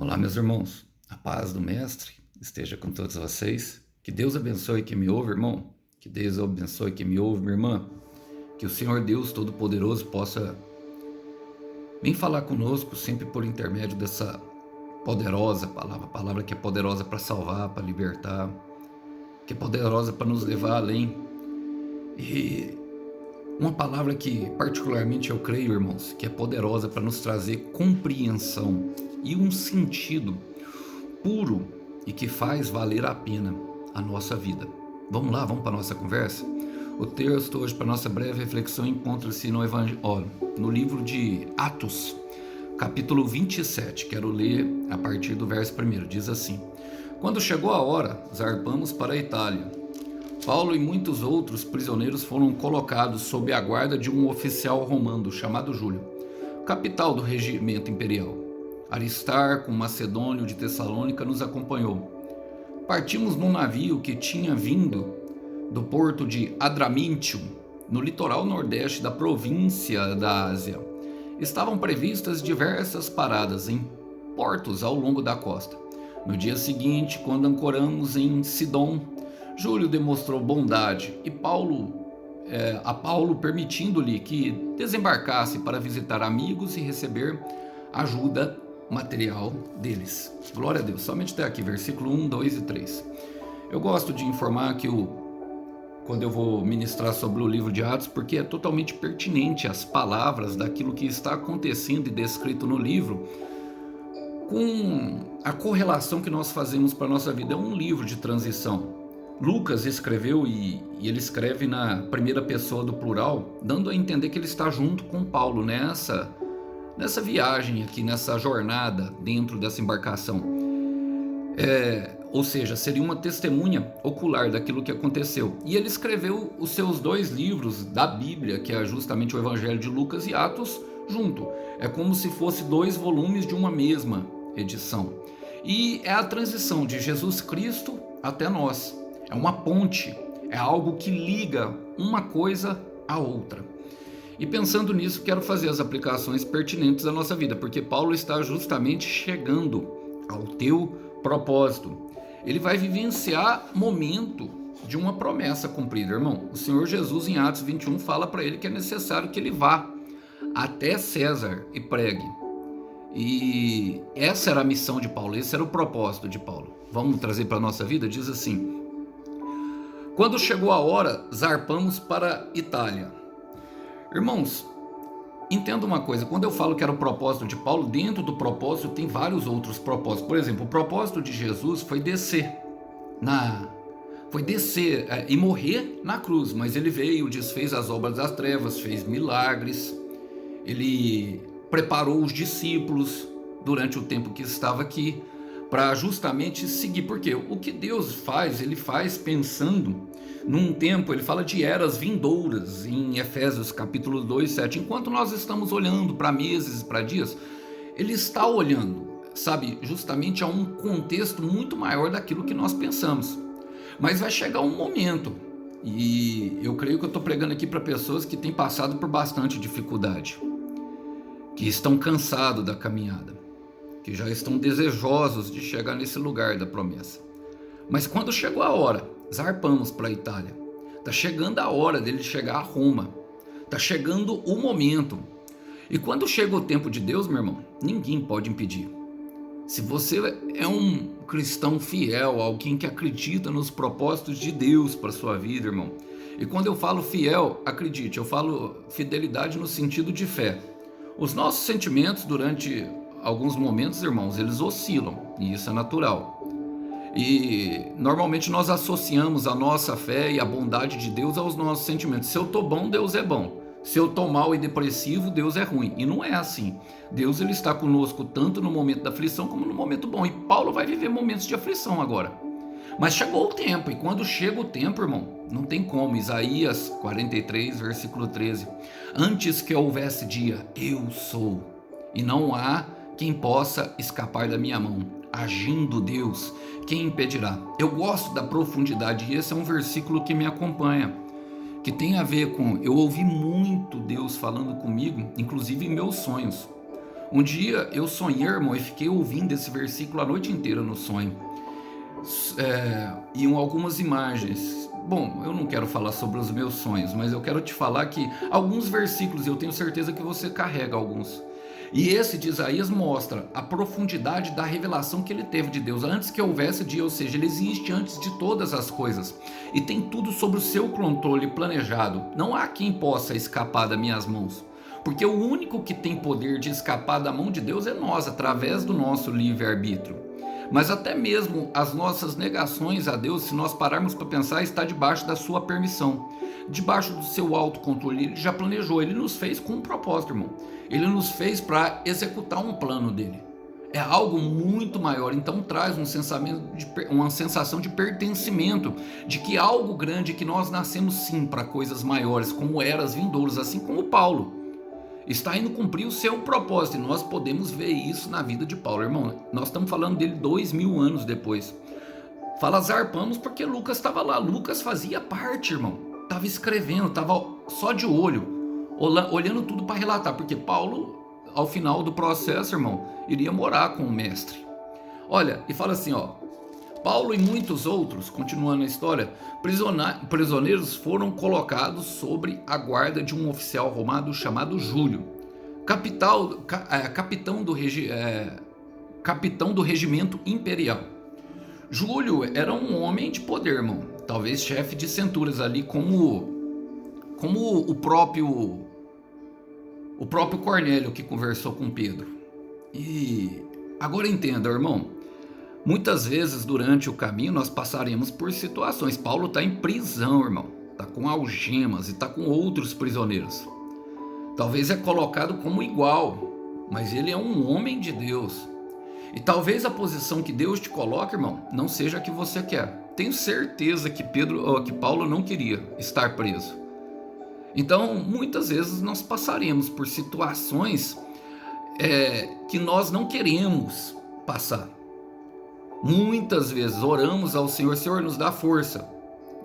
Olá, meus irmãos. A paz do Mestre esteja com todos vocês. Que Deus abençoe quem me ouve, irmão. Que Deus abençoe quem me ouve, minha irmã. Que o Senhor Deus Todo-Poderoso possa vir falar conosco sempre por intermédio dessa poderosa palavra que é poderosa para salvar, para libertar, que é poderosa para nos levar além. E uma palavra que particularmente eu creio, irmãos, que é poderosa para nos trazer compreensão e um sentido puro e que faz valer a pena a nossa vida. Vamos lá, vamos para a nossa conversa? O texto hoje para nossa breve reflexão encontra-se no livro de Atos, capítulo 27. Quero ler a partir do verso 1. Diz assim: Quando chegou a hora, zarpamos para a Itália. Paulo e muitos outros prisioneiros foram colocados sob a guarda de um oficial romano chamado Júlio, capital do regimento imperial. Aristarco, macedônio de Tessalônica, nos acompanhou. Partimos num navio que tinha vindo do porto de Adramíntium, no litoral nordeste da província da Ásia. Estavam previstas diversas paradas em portos ao longo da costa. No dia seguinte, quando ancoramos em Sidom, Júlio demonstrou bondade e a Paulo permitindo-lhe que desembarcasse para visitar amigos e receber ajuda material deles. Glória a Deus. Somente até aqui, versículo 1, 2 e 3. Eu gosto de informar que quando eu vou ministrar sobre o livro de Atos, porque é totalmente pertinente as palavras daquilo que está acontecendo e descrito no livro, com a correlação que nós fazemos para a nossa vida. É um livro de transição. Lucas escreveu e ele escreve na primeira pessoa do plural, dando a entender que ele está junto com Paulo nessa viagem aqui, nessa jornada dentro dessa embarcação. Ou seja, seria uma testemunha ocular daquilo que aconteceu. E ele escreveu os seus 2 livros da Bíblia, que é justamente o Evangelho de Lucas e Atos, junto. É como se fosse 2 volumes de uma mesma edição. E é a transição de Jesus Cristo até nós. É uma ponte, é algo que liga uma coisa à outra. E pensando nisso, quero fazer as aplicações pertinentes à nossa vida, porque Paulo está justamente chegando ao teu propósito. Ele vai vivenciar momento de uma promessa cumprida, irmão. O Senhor Jesus, em Atos 21, fala para ele que é necessário que ele vá até César e pregue. E essa era a missão de Paulo, esse era o propósito de Paulo. Vamos trazer para a nossa vida? Diz assim: Quando chegou a hora, zarpamos para Itália. Irmãos, entenda uma coisa, quando eu falo que era o propósito de Paulo, dentro do propósito tem vários outros propósitos. Por exemplo, o propósito de Jesus foi descer e morrer na cruz, mas ele veio, desfez as obras das trevas, fez milagres, ele preparou os discípulos durante o tempo que estava aqui, para justamente seguir, porque o que Deus faz, ele faz pensando num tempo. Ele fala de eras vindouras em Efésios capítulo 2, 7. Enquanto nós estamos olhando para meses, para dias, ele está olhando, sabe, justamente a um contexto muito maior daquilo que nós pensamos. Mas vai chegar um momento, e eu creio que eu estou pregando aqui para pessoas que têm passado por bastante dificuldade, que estão cansados da caminhada, que já estão desejosos de chegar nesse lugar da promessa. Mas quando chegou a hora, zarpamos para a Itália. Está chegando a hora dele chegar a Roma. Está chegando o momento. E quando chega o tempo de Deus, meu irmão, ninguém pode impedir. Se você é um cristão fiel, alguém que acredita nos propósitos de Deus para sua vida, irmão. E quando eu falo fiel, acredite, eu falo fidelidade no sentido de fé. Os nossos sentimentos durante alguns momentos, irmãos, eles oscilam, e isso é natural. E normalmente nós associamos a nossa fé e a bondade de Deus aos nossos sentimentos. Se eu tô bom, Deus é bom. Se eu tô mal e depressivo, Deus é ruim. E não é assim. Deus, ele está conosco tanto no momento da aflição como no momento bom. E Paulo vai viver momentos de aflição agora. Mas chegou o tempo, e quando chega o tempo, irmão, não tem como. Isaías 43, versículo 13. Antes que houvesse dia, eu sou, e não há quem possa escapar da minha mão. Agindo Deus, quem impedirá? Eu gosto da profundidade, e esse é um versículo que me acompanha, que tem a ver com, eu ouvi muito Deus falando comigo, inclusive em meus sonhos. Um dia eu sonhei, irmão, e fiquei ouvindo esse versículo a noite inteira no sonho. E algumas imagens. Bom, eu não quero falar sobre os meus sonhos, mas eu quero te falar que alguns versículos, eu tenho certeza que você carrega alguns. E esse de Isaías mostra a profundidade da revelação que ele teve de Deus antes que houvesse dia, ou seja, ele existe antes de todas as coisas e tem tudo sob o seu controle planejado. Não há quem possa escapar das minhas mãos, porque o único que tem poder de escapar da mão de Deus é nós, através do nosso livre-arbítrio. Mas até mesmo as nossas negações a Deus, se nós pararmos para pensar, está debaixo da sua permissão, debaixo do seu autocontrole. Ele já planejou, ele nos fez com um propósito, irmão. Ele nos fez para executar um plano dele. É algo muito maior, então traz uma sensação de pertencimento, de que algo grande, que nós nascemos sim para coisas maiores, como eras vindouras, assim como Paulo está indo cumprir o seu propósito, e nós podemos ver isso na vida de Paulo, irmão. Nós estamos falando dele 2000 anos depois. Fala zarpamos porque Lucas estava lá, Lucas fazia parte, irmão, estava escrevendo, estava só de olho, olhando tudo para relatar, porque Paulo, ao final do processo, irmão, iria morar com o mestre. Olha, e fala assim, ó: Paulo e muitos outros, continuando a história, prisioneiros foram colocados sobre a guarda de um oficial romano chamado Júlio, capitão do regimento imperial. Júlio era um homem de poder, irmão, talvez chefe de centúrias ali, como o próprio Cornélio que conversou com Pedro. E agora entenda, irmão. Muitas vezes durante o caminho nós passaremos por situações. Paulo está em prisão, irmão. Está com algemas e está com outros prisioneiros. Talvez é colocado como igual, mas ele é um homem de Deus. E talvez a posição que Deus te coloca, irmão, não seja a que você quer. Tenho certeza que Paulo não queria estar preso. Então, muitas vezes nós passaremos por situações que nós não queremos passar. Muitas vezes oramos ao Senhor: Senhor, nos dá força.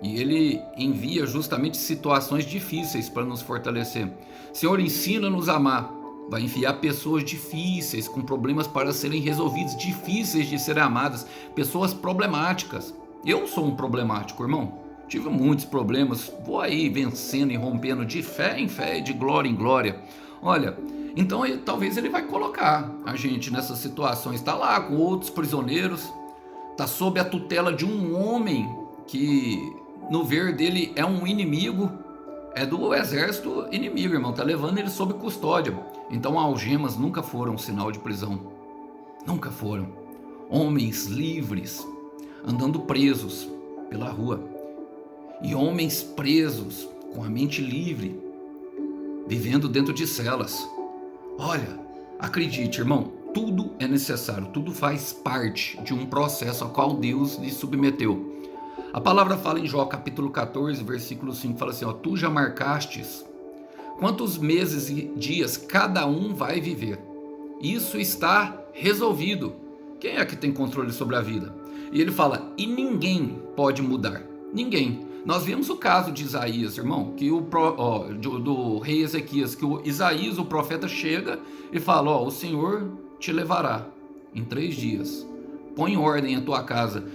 E Ele envia justamente situações difíceis para nos fortalecer. Senhor, ensina-nos a amar. Vai enviar pessoas difíceis, com problemas para serem resolvidos, difíceis de serem amadas, pessoas problemáticas. Eu sou um problemático, irmão. Tive muitos problemas, vou aí vencendo e rompendo de fé em fé, de glória em glória. Olha, então talvez Ele vai colocar a gente nessas situações. Está lá com outros prisioneiros, está sob a tutela de um homem que, no ver dele, é um inimigo, é do exército inimigo, irmão, está levando ele sob custódia. Então algemas nunca foram sinal de prisão, nunca foram. Homens livres, andando presos pela rua, e homens presos, com a mente livre, vivendo dentro de celas. Olha, acredite, irmão, tudo é necessário, tudo faz parte de um processo ao qual Deus lhe submeteu. A palavra fala em Jó capítulo 14, versículo 5, fala assim, ó: tu já marcastes quantos meses e dias cada um vai viver. Isso está resolvido. Quem é que tem controle sobre a vida? E ele fala, e ninguém pode mudar. Ninguém. Nós vimos o caso de Isaías, irmão, que do rei Ezequias, que o Isaías, o profeta, chega e fala, o Senhor te levará em 3 dias. Põe ordem a tua casa.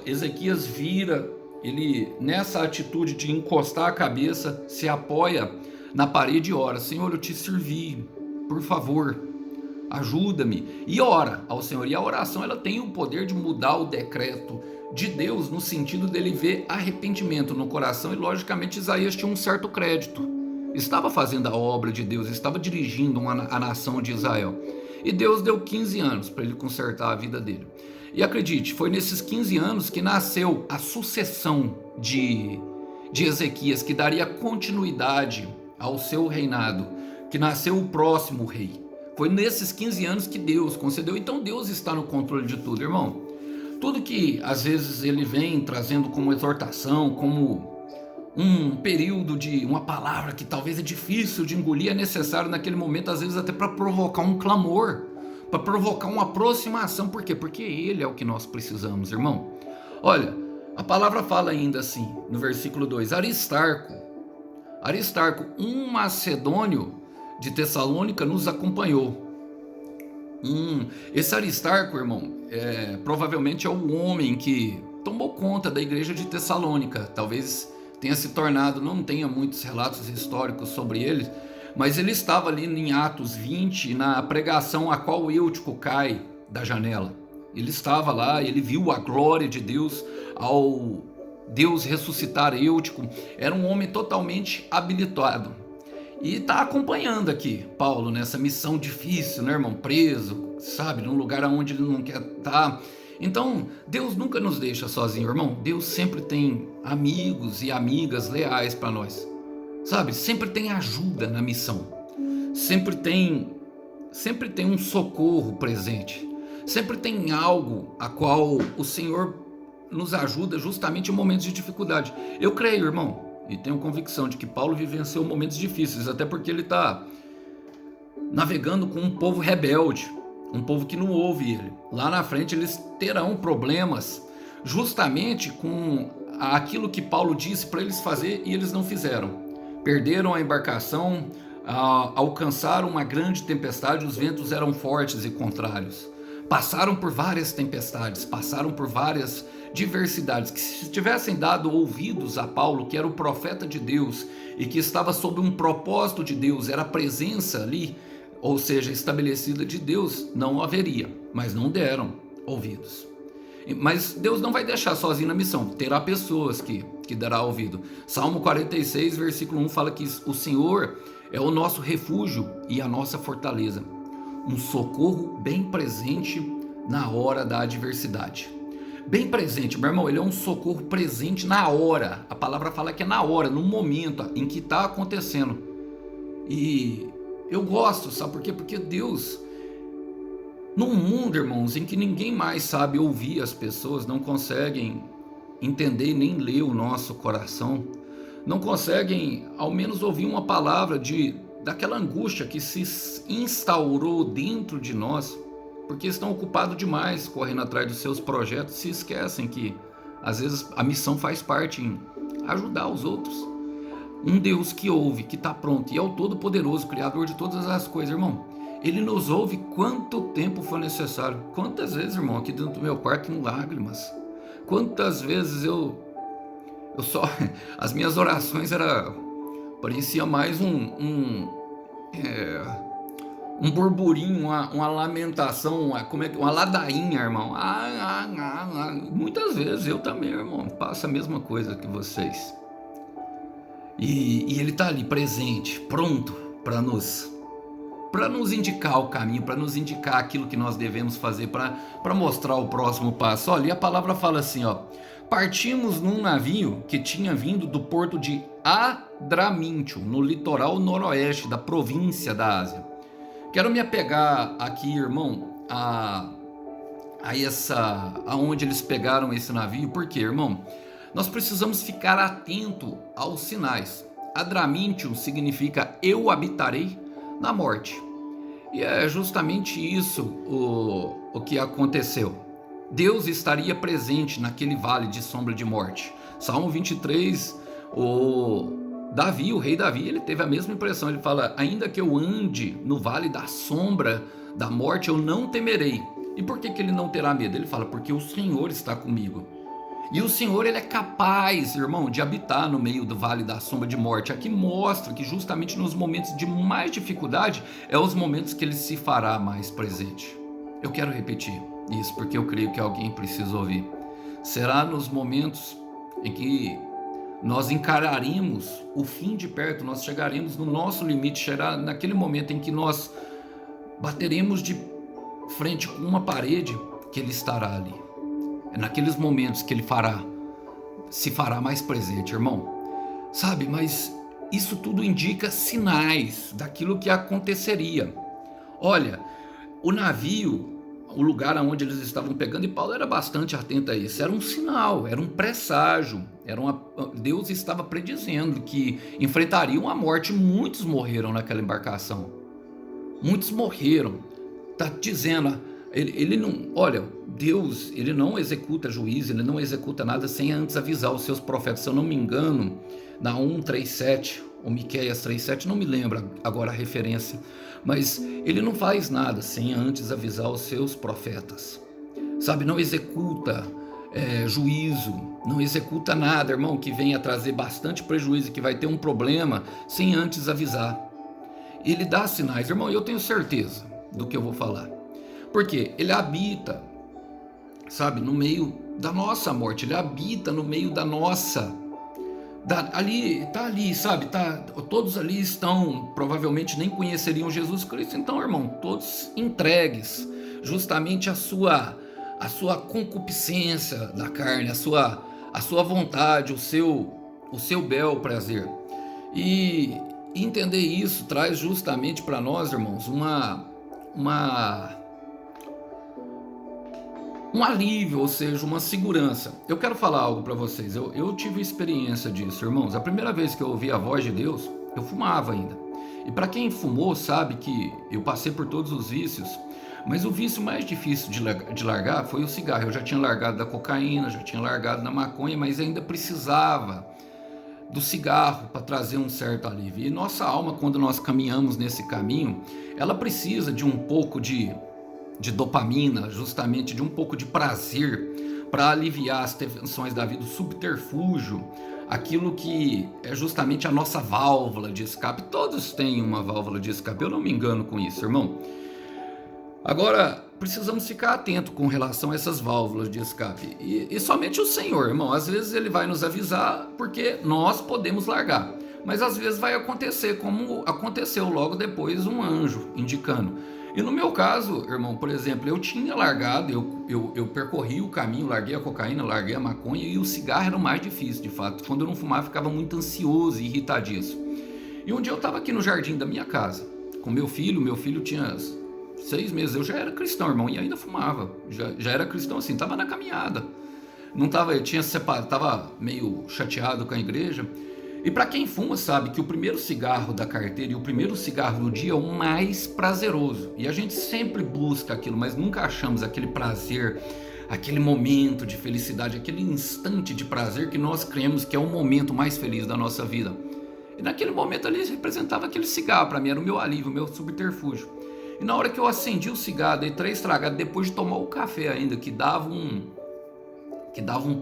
Ezequias vira, ele nessa atitude de encostar a cabeça, se apoia na parede e ora, Senhor, eu te servi, por favor, ajuda-me. E ora ao Senhor. E a oração, ela tem o poder de mudar o decreto de Deus, no sentido dele ver arrependimento no coração. E logicamente Isaías tinha um certo crédito, estava fazendo a obra de Deus, estava dirigindo a nação de Israel, e Deus deu 15 anos para ele consertar a vida dele. E acredite, foi nesses 15 anos que nasceu a sucessão de Ezequias, que daria continuidade ao seu reinado, que nasceu o próximo rei. Foi nesses 15 anos que Deus concedeu. Então Deus está no controle de tudo, irmão. Tudo que às vezes ele vem trazendo como exortação, como um período de uma palavra que talvez é difícil de engolir, é necessário naquele momento, às vezes até para provocar um clamor, para provocar uma aproximação. Por quê? Porque Ele é o que nós precisamos, irmão. Olha, a palavra fala ainda assim, no versículo 2, Aristarco, um macedônio, de Tessalônica nos acompanhou. Esse Aristarco, irmão, provavelmente é o homem que tomou conta da igreja de Tessalônica. Talvez tenha se tornado, não tenha muitos relatos históricos sobre ele, mas ele estava ali em Atos 20, na pregação a qual Eutico cai da janela. Ele estava lá, ele viu a glória de Deus ao Deus ressuscitar Eutico. Era um homem totalmente habilitado. E está acompanhando aqui Paulo nessa missão difícil, né, irmão? Preso, sabe? Num lugar onde ele não quer estar. Então, Deus nunca nos deixa sozinho, irmão. Deus sempre tem amigos e amigas leais para nós, sabe? Sempre tem ajuda na missão. Sempre tem um socorro presente. Sempre tem algo a qual o Senhor nos ajuda justamente em momentos de dificuldade. Eu creio, irmão, e tenho convicção de que Paulo vivenciou momentos difíceis, até porque ele está navegando com um povo rebelde, um povo que não ouve ele. Lá na frente eles terão problemas justamente com aquilo que Paulo disse para eles fazer e eles não fizeram. Perderam a embarcação, alcançaram uma grande tempestade, os ventos eram fortes e contrários. Passaram por várias tempestades, passaram por várias diversidades, que se tivessem dado ouvidos a Paulo, que era o profeta de Deus e que estava sob um propósito de Deus, era a presença ali, ou seja, estabelecida de Deus, não haveria, mas não deram ouvidos. Mas Deus não vai deixar sozinho na missão, terá pessoas que dará ouvido. Salmo 46, versículo 1 fala que o Senhor é o nosso refúgio e a nossa fortaleza, um socorro bem presente na hora da adversidade. Bem presente, meu irmão, ele é um socorro presente na hora. A palavra fala que é na hora, no momento em que está acontecendo. E eu gosto, sabe por quê? Porque Deus, num mundo, irmãos, em que ninguém mais sabe ouvir as pessoas, não conseguem entender nem ler o nosso coração, não conseguem ao menos ouvir uma palavra daquela angústia que se instaurou dentro de nós, porque estão ocupados demais correndo atrás dos seus projetos, se esquecem que às vezes a missão faz parte em ajudar os outros. Um Deus que ouve, que está pronto e é o Todo-Poderoso, Criador de todas as coisas, irmão. Ele nos ouve quanto tempo for necessário. Quantas vezes, irmão, aqui dentro do meu quarto em lágrimas. Quantas vezes eu só... As minhas orações parecia mais um burburinho, uma lamentação, uma ladainha, irmão. Muitas vezes eu também, irmão, passo a mesma coisa que vocês. E ele está ali presente, pronto para nos indicar o caminho, para nos indicar aquilo que nós devemos fazer, para mostrar o próximo passo. Olha, e a palavra fala assim, ó: partimos num navio que tinha vindo do porto de Adramítio, no litoral noroeste da província da Ásia. Quero me apegar aqui, irmão, aonde eles pegaram esse navio, porque, irmão, nós precisamos ficar atento aos sinais. Adramítio significa eu habitarei na morte. E é justamente isso o que aconteceu. Deus estaria presente naquele vale de sombra de morte. Salmo 23, o rei Davi, ele teve a mesma impressão. Ele fala: ainda que eu ande no vale da sombra da morte, eu não temerei. E por que ele não terá medo? Ele fala: porque o Senhor está comigo. E o Senhor, ele é capaz, irmão, de habitar no meio do vale da sombra de morte. Aqui mostra que justamente nos momentos de mais dificuldade é os momentos que ele se fará mais presente. Eu quero repetir isso porque eu creio que alguém precisa ouvir. Será nos momentos em que nós encararemos o fim de perto, nós chegaremos no nosso limite, será naquele momento em que nós bateremos de frente com uma parede que ele estará ali. É naqueles momentos que ele se fará mais presente, irmão. Sabe, mas isso tudo indica sinais daquilo que aconteceria. Olha, o navio, o lugar onde eles estavam pegando, e Paulo era bastante atento a isso, era um sinal, era um presságio, Deus estava predizendo que enfrentariam a morte. Muitos morreram naquela embarcação, muitos morreram. Está dizendo, ele não, olha, Deus, ele não executa juízo, ele não executa nada sem antes avisar os seus profetas. Se eu não me engano, na 1:37, ou Miqueias 3:7, não me lembro agora a referência, mas ele não faz nada sem antes avisar os seus profetas, sabe? Não executa juízo, não executa nada, irmão, que venha trazer bastante prejuízo, que vai ter um problema, sem antes avisar. Ele dá sinais, irmão, eu tenho certeza do que eu vou falar, porque ele habita, sabe, no meio da nossa morte, ele habita no meio da nossa, ali, sabe, todos ali estão, provavelmente nem conheceriam Jesus Cristo, então, irmão, todos entregues justamente a sua concupiscência da carne, a sua vontade, o seu bel prazer. E entender isso traz justamente para nós, irmãos, um alívio, ou seja, uma segurança. Eu quero falar algo para vocês. Eu tive experiência disso, irmãos. A primeira vez que eu ouvi a voz de Deus, eu fumava ainda. E para quem fumou sabe que eu passei por todos os vícios, mas o vício mais difícil de largar foi o cigarro. Eu já tinha largado da cocaína, já tinha largado da maconha, mas ainda precisava do cigarro para trazer um certo alívio. E nossa alma, quando nós caminhamos nesse caminho, ela precisa de um pouco de dopamina, justamente de um pouco de prazer para aliviar as tensões da vida, o subterfúgio, aquilo que é justamente a nossa válvula de escape. Todos têm uma válvula de escape, eu não me engano com isso, irmão. Agora, precisamos ficar atento com relação a essas válvulas de escape. E somente o Senhor, irmão, às vezes ele vai nos avisar porque nós podemos largar. Mas às vezes vai acontecer como aconteceu logo depois, um anjo indicando. E no meu caso, irmão, por exemplo, eu tinha largado, eu percorri o caminho, larguei a cocaína, larguei a maconha, e o cigarro era o mais difícil, de fato. Quando eu não fumava, eu ficava muito ansioso e irritadiço. E um dia eu estava aqui no jardim da minha casa, com meu filho tinha 6 meses, eu já era cristão, irmão, e ainda fumava, já era cristão assim, estava na caminhada, não estava, eu tinha separado, estava meio chateado com a igreja. E para quem fuma sabe que o primeiro cigarro da carteira e o primeiro cigarro do dia é o mais prazeroso, e a gente sempre busca aquilo, mas nunca achamos aquele prazer, aquele momento de felicidade, aquele instante de prazer que nós cremos que é o momento mais feliz da nossa vida. E naquele momento ali representava aquele cigarro, para mim era o meu alívio, o meu subterfúgio. E na hora que eu acendi o cigarro, dei 3 tragadas, depois de tomar o café ainda, que dava um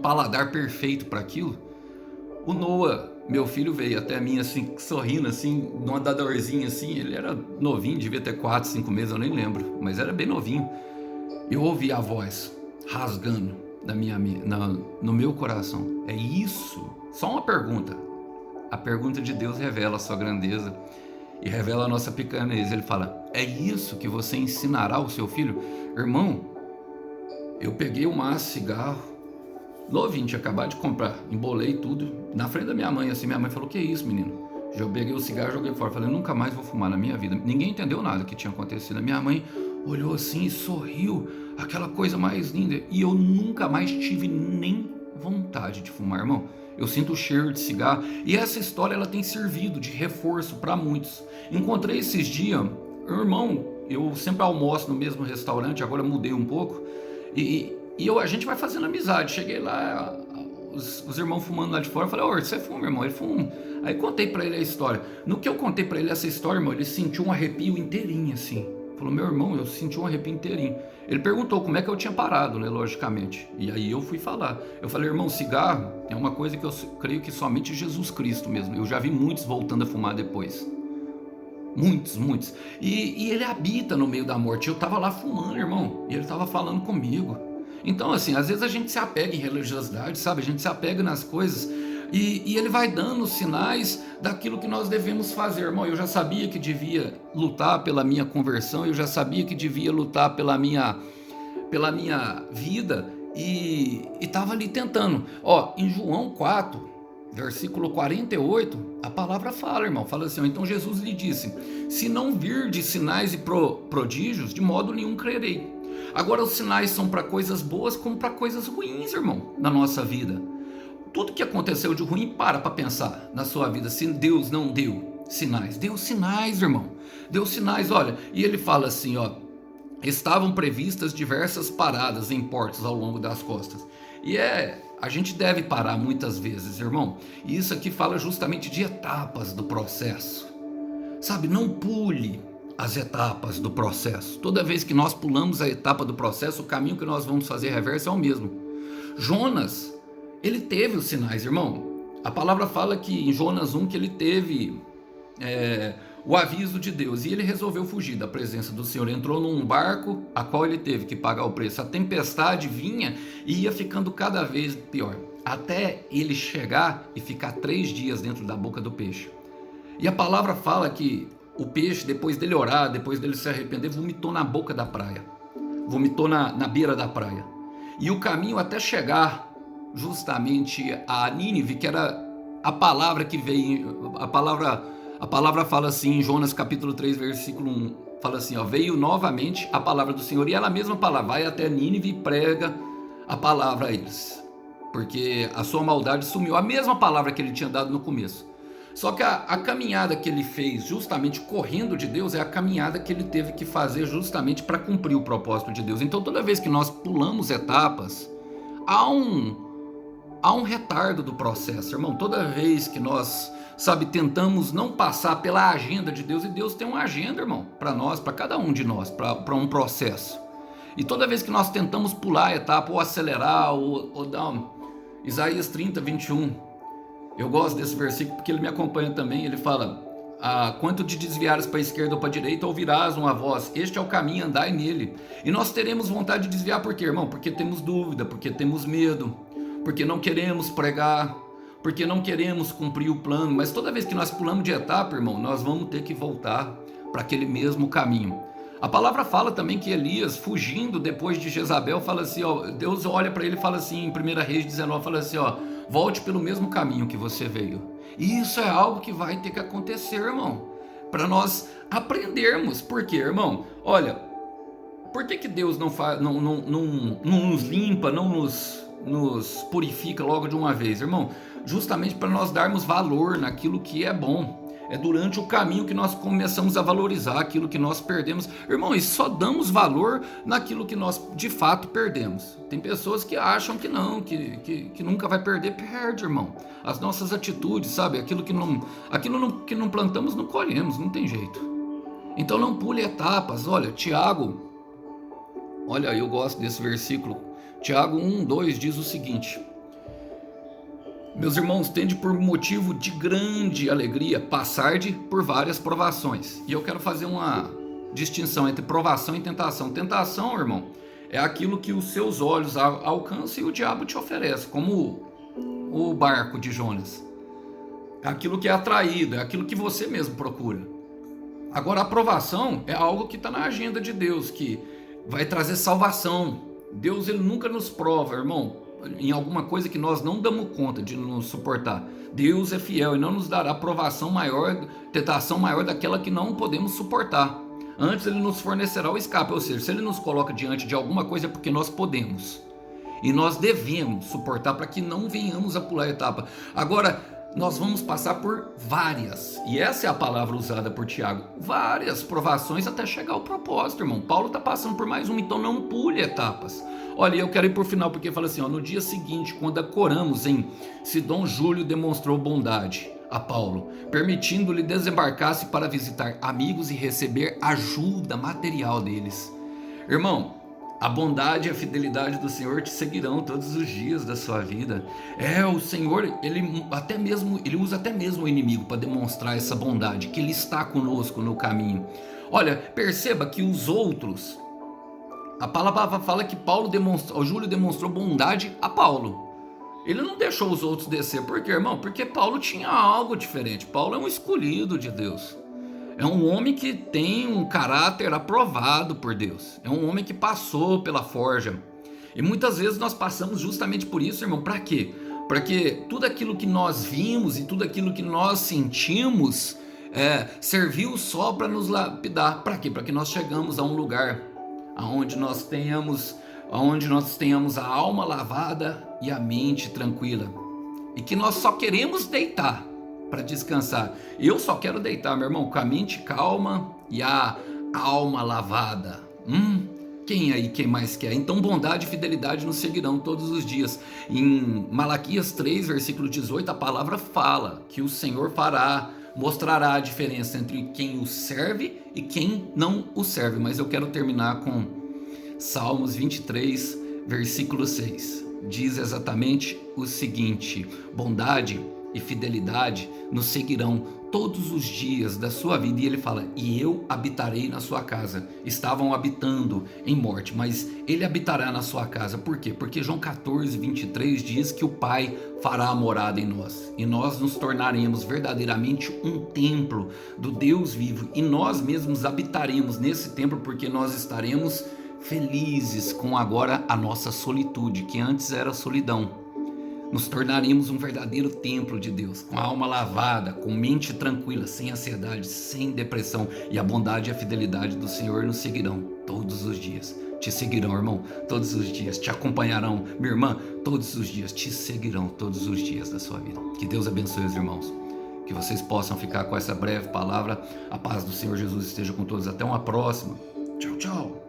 paladar perfeito para aquilo, o Noah, meu filho, veio até mim assim, sorrindo assim, numa dadorzinha assim, ele era novinho, devia ter 4, 5 meses, eu nem lembro, mas era bem novinho. Eu ouvi a voz rasgando no meu coração. É isso? Só uma pergunta. A pergunta de Deus revela a sua grandeza e revela a nossa pequenez. Ele fala: é isso que você ensinará ao seu filho? Irmão, eu peguei o maço de cigarro, novinho, tinha acabado de comprar, embolei tudo na frente da minha mãe, assim. Minha mãe falou: que isso, menino? Eu peguei o cigarro, joguei fora. Falei: nunca mais vou fumar na minha vida. Ninguém entendeu nada que tinha acontecido. A minha mãe olhou assim e sorriu, aquela coisa mais linda. E eu nunca mais tive nem vontade de fumar, irmão. Eu sinto o cheiro de cigarro. E essa história, ela tem servido de reforço para muitos. Encontrei esses dias, irmão, eu sempre almoço no mesmo restaurante, agora mudei um pouco. A gente vai fazendo amizade. Cheguei lá, os irmãos fumando lá de fora. Eu falei: ô, você fuma, irmão? Ele fuma. Aí contei pra ele a história. No que eu contei pra ele essa história, irmão, ele sentiu um arrepio inteirinho, assim. Falou: meu irmão, eu senti um arrepio inteirinho. Ele perguntou como é que eu tinha parado, né, logicamente. E aí eu fui falar. Eu falei: irmão, cigarro é uma coisa que eu creio que somente Jesus Cristo mesmo. Eu já vi muitos voltando a fumar depois. Muitos. E ele habita no meio da morte. Eu tava lá fumando, irmão, e ele tava falando comigo. Então, assim, às vezes a gente se apega em religiosidade, sabe? A gente se apega nas coisas e ele vai dando sinais daquilo que nós devemos fazer. Irmão, eu já sabia que devia lutar pela minha conversão, eu já sabia que devia lutar pela minha vida e estava ali tentando. Ó, em João 4, versículo 48, a palavra fala, irmão, fala assim: então Jesus lhe disse: se não virdes sinais e prodígios, de modo nenhum crerei. Agora, os sinais são para coisas boas como para coisas ruins, irmão, na nossa vida. Tudo que aconteceu de ruim, para pensar na sua vida. Se Deus não deu sinais, deu sinais, irmão. Deu sinais, olha. E ele fala assim, ó: estavam previstas diversas paradas em portos ao longo das costas. E a gente deve parar muitas vezes, irmão. E isso aqui fala justamente de etapas do processo. Sabe, não pule as etapas do processo. Toda vez que nós pulamos a etapa do processo, o caminho que nós vamos fazer reverso é o mesmo. Jonas, ele teve os sinais, irmão. A palavra fala que em Jonas 1 que ele teve o aviso de Deus, e ele resolveu fugir da presença do Senhor. Entrou num barco a qual ele teve que pagar o preço. A tempestade vinha e ia ficando cada vez pior, até ele chegar e ficar 3 dias dentro da boca do peixe. E a palavra fala que o peixe, depois dele orar, depois dele se arrepender, vomitou na boca da praia, vomitou na beira da praia. E o caminho até chegar justamente a Nínive, que era a palavra que veio, a palavra fala assim em Jonas capítulo 3, versículo 1, fala assim, ó, veio novamente a palavra do Senhor, e ela mesma palavra, vai até Nínive e prega a palavra a eles, porque a sua maldade sumiu, a mesma palavra que ele tinha dado no começo. Só que a caminhada que ele fez justamente correndo de Deus é a caminhada que ele teve que fazer justamente para cumprir o propósito de Deus. Então toda vez que nós pulamos etapas, há um retardo do processo, irmão. Toda vez que nós, tentamos não passar pela agenda de Deus, e Deus tem uma agenda, irmão, para nós, para cada um de nós, para um processo. E toda vez que nós tentamos pular a etapa, ou acelerar, ou dar Isaías 30, 21, eu gosto desse versículo porque ele me acompanha também. Ele fala, quanto te desviares para a esquerda ou para a direita, ouvirás uma voz, este é o caminho, andai nele. E nós teremos vontade de desviar, por quê, irmão? Porque temos dúvida, porque temos medo, porque não queremos pregar, porque não queremos cumprir o plano. Mas toda vez que nós pulamos de etapa, irmão, nós vamos ter que voltar para aquele mesmo caminho. A palavra fala também que Elias, fugindo depois de Jezabel, fala assim, ó, Deus olha para ele e fala assim, em 1 Reis 19, fala assim, ó, volte pelo mesmo caminho que você veio. E isso é algo que vai ter que acontecer, irmão, para nós aprendermos. Por quê, irmão? Olha, por que Deus não nos limpa, não nos purifica logo de uma vez, irmão? Justamente para nós darmos valor naquilo que é bom. É durante o caminho que nós começamos a valorizar aquilo que nós perdemos. Irmão, e só damos valor naquilo que nós de fato perdemos. Tem pessoas que acham que não, que nunca vai perder, perde, irmão. As nossas atitudes, sabe? Aquilo que não plantamos, não colhemos, não tem jeito. Então não pule etapas. Olha, Tiago, olha, eu gosto desse versículo. Tiago 1:2 diz o seguinte: meus irmãos, tende por motivo de grande alegria passarde por várias provações. E eu quero fazer uma distinção entre provação e tentação. Tentação, irmão, é aquilo que os seus olhos alcançam e o diabo te oferece, como o barco de Jonas. É aquilo que é atraído, é aquilo que você mesmo procura. Agora, a provação é algo que está na agenda de Deus, que vai trazer salvação. Deus, ele nunca nos prova, irmão, em alguma coisa que nós não damos conta de nos suportar. Deus é fiel e não nos dará provação maior, tentação maior daquela que não podemos suportar. Antes ele nos fornecerá o escape, ou seja, se ele nos coloca diante de alguma coisa é porque nós podemos. E nós devemos suportar para que não venhamos a pular a etapa. Agora, nós vamos passar por várias, e essa é a palavra usada por Tiago, várias provações até chegar ao propósito, irmão. Paulo está passando por mais uma, então não pule etapas. Olha, eu quero ir por final porque fala assim, ó, no dia seguinte, quando acoramos em Sidom, Júlio demonstrou bondade a Paulo, permitindo-lhe desembarcar-se para visitar amigos e receber ajuda material deles. Irmão, a bondade e a fidelidade do Senhor te seguirão todos os dias da sua vida. O Senhor, ele usa até mesmo o inimigo para demonstrar essa bondade, que ele está conosco no caminho. Olha, perceba que os outros, a palavra fala que Júlio demonstrou bondade a Paulo. Ele não deixou os outros descer. Por quê, irmão? Porque Paulo tinha algo diferente. Paulo é um escolhido de Deus. É um homem que tem um caráter aprovado por Deus. É um homem que passou pela forja. E muitas vezes nós passamos justamente por isso, irmão. Para quê? Para que tudo aquilo que nós vimos e tudo aquilo que nós sentimos serviu só para nos lapidar. Para quê? Para que nós chegamos a um lugar onde nós tenhamos a alma lavada e a mente tranquila. E que nós só queremos deitar para descansar. Eu só quero deitar, meu irmão, com a mente calma e a alma lavada. quem aí, quem mais quer? Então bondade e fidelidade nos seguirão todos os dias. Em Malaquias 3, versículo 18, a palavra fala que o Senhor mostrará a diferença entre quem o serve e quem não o serve. Mas eu quero terminar com Salmos 23, versículo 6. Diz exatamente o seguinte: bondade e fidelidade nos seguirão todos os dias da sua vida. E ele fala: e eu habitarei na sua casa. Estavam habitando em morte, mas ele habitará na sua casa. Por quê? Porque João 14, 23 diz que o Pai fará a morada em nós, e nós nos tornaremos verdadeiramente um templo do Deus vivo, e nós mesmos habitaremos nesse templo, porque nós estaremos felizes com agora a nossa solitude, que antes era solidão. Nos tornaremos um verdadeiro templo de Deus, com a alma lavada, com mente tranquila, sem ansiedade, sem depressão. E a bondade e a fidelidade do Senhor nos seguirão todos os dias. Te seguirão, irmão, todos os dias. Te acompanharão, minha irmã, todos os dias. Te seguirão todos os dias da sua vida. Que Deus abençoe os irmãos. Que vocês possam ficar com essa breve palavra. A paz do Senhor Jesus esteja com todos. Até uma próxima. Tchau, tchau.